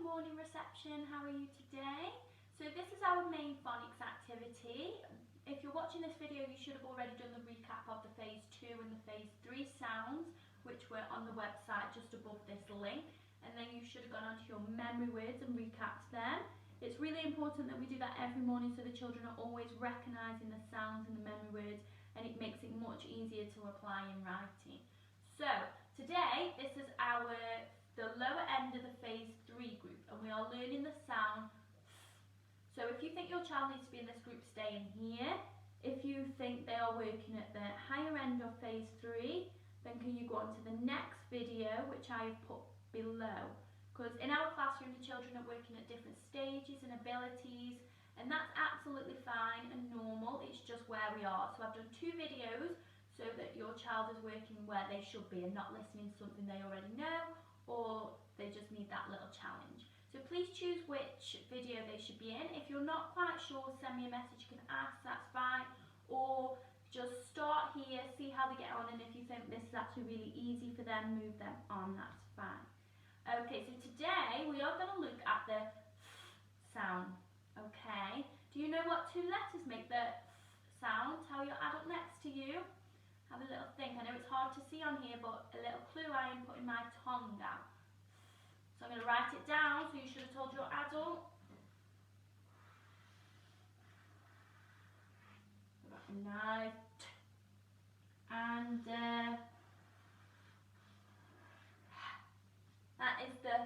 morning reception, how are you today? So this is our main phonics activity. If you're watching this video, you should have already done the recap of the phase 2 and the phase 3 sounds, which were on the website just above this link, and then you should have gone onto your memory words and recapped them. It's really important that we do that every morning so the children are always recognising the sounds and the memory words, and it makes it much easier to apply in writing. So today this is the lower end of the phase 3 group, and we are learning the sound. So if you think your child needs to be in this group, stay in here. If you think they are working at the higher end of phase 3, then can you go on to the next video, which I have put below. Because in our classroom, the children are working at different stages and abilities, and that's absolutely fine and normal. It's just where we are. So I've done 2 videos so that your child is working where they should be and not listening to something they already know, or they just need that little challenge. So please choose which video they should be in. If you're not quite sure, send me a message, you can ask, that's fine. Or just start here, see how they get on, and if you think this is actually really easy for them, move them on, that's fine. Okay, so today we are going to look at the sound, okay? Do you know what 2 letters make the sound? Tell your adult next to you. Have a little think. I know it's hard to see on here, but a little clue, I am putting my tongue out. So I'm going to write it down, so you should have told your adult. Nice. And that is the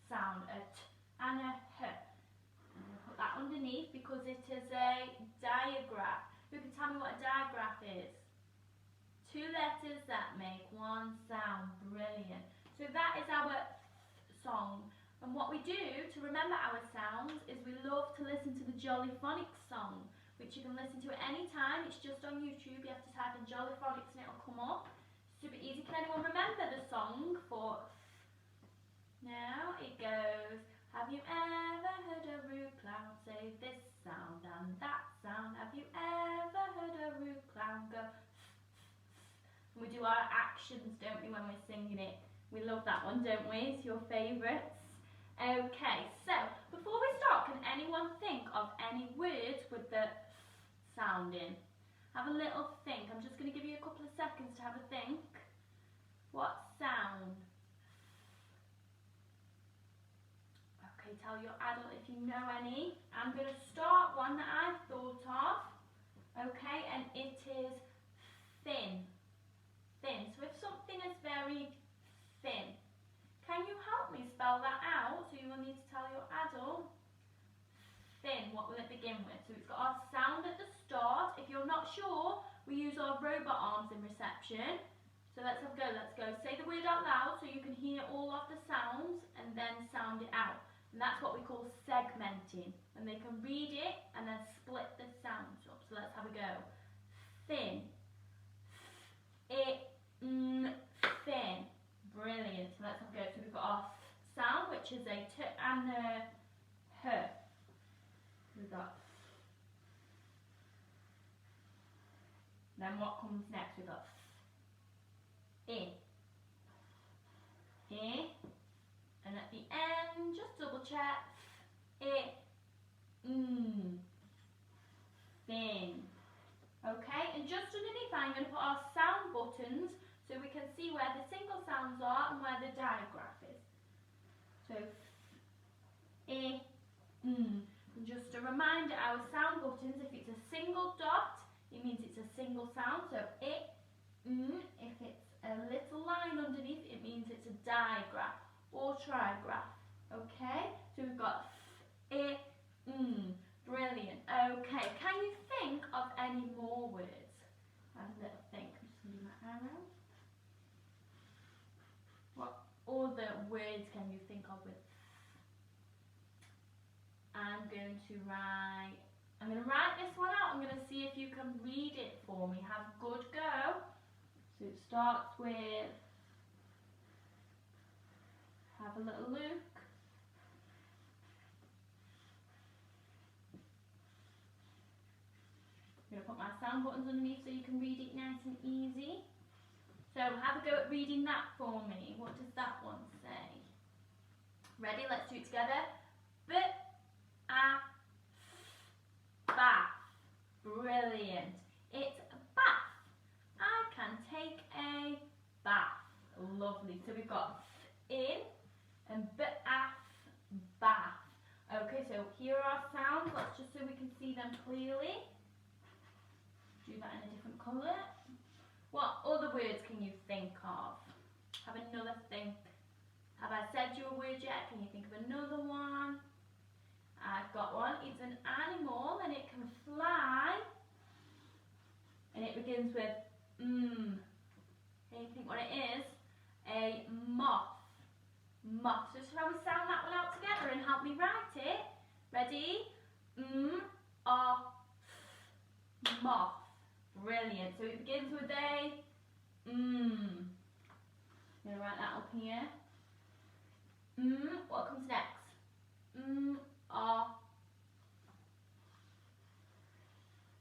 sound, a t and a h. I'm going to put that underneath because it is a diagraph. Who can tell me what a diagraph is? 2 letters that make 1 sound. Brilliant. So that is our song. And what we do to remember our sounds is we love to listen to the Jolly Phonics song, which you can listen to at any time. It's just on YouTube. You have to type in Jolly Phonics and it'll come up. Super easy. Can anyone remember the song for? Now it goes, have you ever heard a rude clown say this sound and that sound? Have you ever heard a rude clown go? We do our actions, don't we, when we're singing it? We love that one, don't we? It's your favourites. Okay, so before we start, can anyone think of any words with the sound in? Have a little think. I'm just going to give you a couple of seconds to have a think. What sound? Okay, tell your adult if you know any. I'm going to start one that I've thought of. Okay, and it is thin. Thin. So if something is very thin, can you help me spell that out? So you will need to tell your adult. Thin, what will it begin with? So it's got our sound at the start. If you're not sure, we use our robot arms in reception. So let's have a go, let's go. Say the word out loud so you can hear all of the sounds and then sound it out. And that's what we call segmenting. And they can read it and then split the sounds up. So let's have a go. Thin. Thin. Brilliant. So let's have a go. So we've got our sound, which is a t and a h. We've got. Then what comes next? We've got I. And at the end, just double check. Thin. Okay, and just underneath I'm going to put our sound buttons so we can see where the single sounds are and where the digraph is. So, And just a reminder, our sound buttons, if it's a single dot, it means it's a single sound. So, if it's a little line underneath, it means it's a digraph or trigraph. Okay, so we've got Brilliant. Okay, can you think of any more words? Have a little think. I'm just going to do my arrow. What other words can you think of with? I'm going to write this one out. I'm going to see if you can read it for me. Have a good go. So it starts with, have a little look. I'm going to put my sound buttons underneath so you can read it nice and easy. So have a go at reading that for me. What does that one say? Ready? Let's do it together. Bath. Brilliant. It's bath. I can take a bath. Lovely. So we've got in and bath. Okay, so here are our sounds. Let's just so we can see them clearly. Do that in a different colour. What other words can you think of? Have another think. Have I said you a word yet? Can you think of another one? I've got one. It's an animal and it can fly. And it begins with Can you think what it is? A moth. Moth. So shall we sound that one out together and help me write it? Ready? Moth. Brilliant. So it begins with a I'm going to write that up here. What comes next?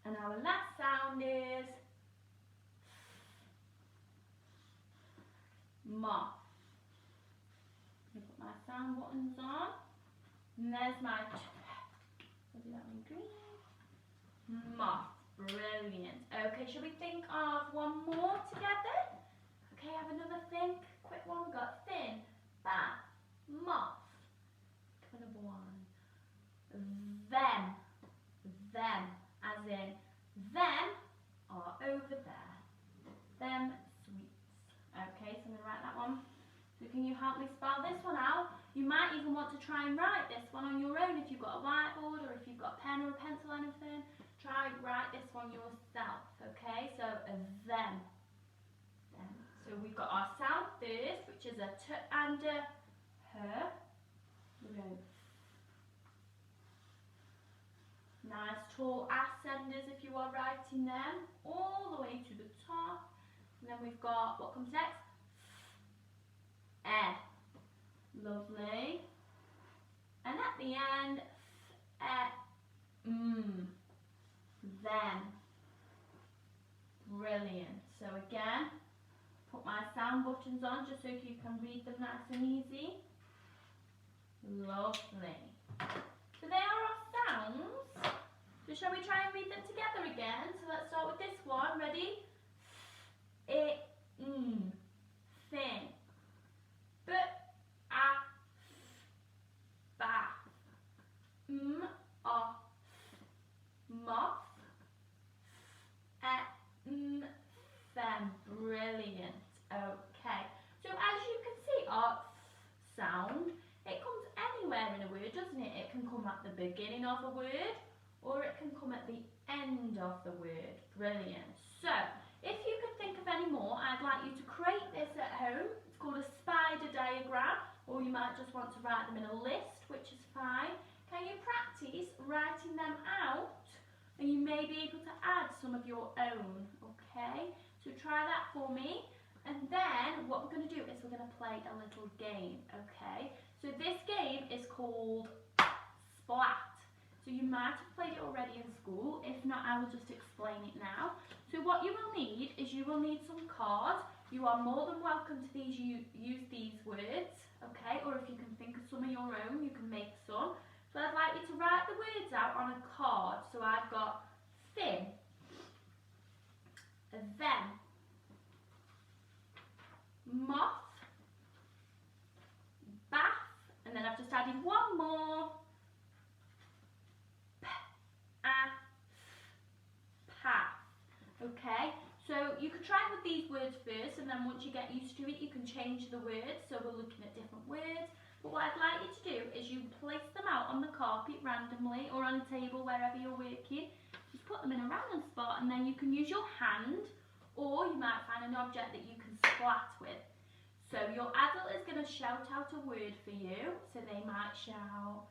And our last sound is moth. I'm going to put my sound buttons on. And there's my I'll do that one green. Moth. Brilliant. Okay, shall we think of one more together? Okay, have another think. Quick one. We've got thin, bath, moth. Another one. Them. Them. As in, them are over there. Them sweets. Okay, so I'm going to write that one. So can you help me spell this one out? You might even want to try and write this one on your own if you've got a whiteboard or if you've got a pen or a pencil or anything. Try and write this one yourself, okay? So, them. So we've got our sound first, which is a t and a h. We're going nice tall ascenders if you are writing them, all the way to the top. And then we've got, what comes next? Lovely. And at the end, them. Brilliant. So again, put my sound buttons on just so you can read them nice and easy. Lovely. So they are our sounds. So shall we try and read them together again? So let's start with this one. Ready? Thin. Bath. Moth. Them. Brilliant. Okay. So as you can see, our sound, it comes anywhere in a word, doesn't it? It can come at the beginning of a word, or it can come at the end of the word. Brilliant. So, if you can think of any more, I'd like you to create this at home. It's called a spider diagram, or you might just want to write them in a list, which is fine. Can you practice writing them out? And you may be able to add some of your own, okay? So try that for me. And then what we're going to do is we're going to play a little game, okay? So this game is called Splat. So you might have played it already in school. If not, I will just explain it now. So what you will need is you will need some cards. You are more than welcome to use these words, okay? Or if you can think of some of your own, you can make some. So I'd like you to write the words out on a card. So I've got thin, them, moth, bath, and then I've just added one more, path. Okay, so you can try it with these words first, and then once you get used to it, you can change the words. So we're looking at different words. But what I'd like you to do is you place them out on the carpet randomly or on a table wherever you're working. Just put them in a random spot and then you can use your hand, or you might find an object that you can splat with. So your adult is going to shout out a word for you. So they might shout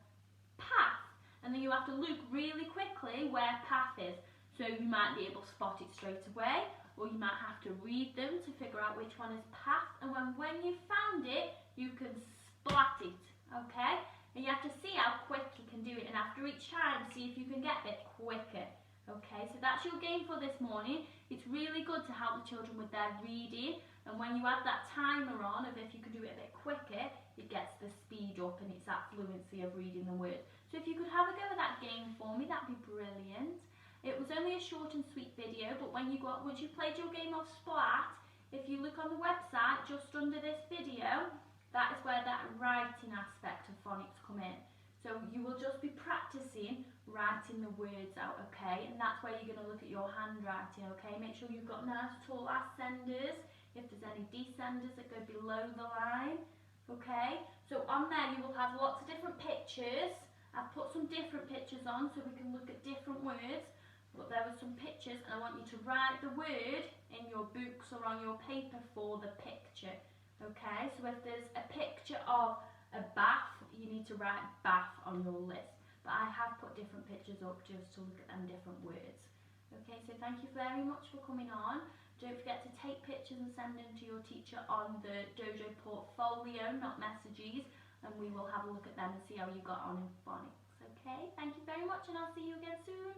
path, and then you have to look really quickly where path is. So you might be able to spot it straight away, or you might have to read them to figure out which one is path. And when you've found it, you can splat it, okay? And you have to see how quick you can do it, and after each time, see if you can get a bit quicker, okay? So that's your game for this morning. It's really good to help the children with their reading, and when you add that timer on of if you can do it a bit quicker, it gets the speed up and it's fluency of reading the words. So if you could have a go at that game for me, that'd be brilliant. It was only a short and sweet video, but when you once you've played your game of Splat, if you look on the website just under this video, that is where that writing aspect of phonics come in. So you will just be practicing writing the words out, okay? And that's where you're going to look at your handwriting, okay? Make sure you've got nice tall ascenders, if there's any descenders that go below the line, okay? So on there you will have lots of different pictures. I've put some different pictures on so we can look at different words. But there were some pictures and I want you to write the word in your books or on your paper for the picture. Okay, so if there's a picture of a bath, you need to write bath on your list. But I have put different pictures up just to look at them different words. Okay, so thank you very much for coming on. Don't forget to take pictures and send them to your teacher on the Dojo portfolio, not messages, and we will have a look at them and see how you got on in phonics. Okay, thank you very much and I'll see you again soon.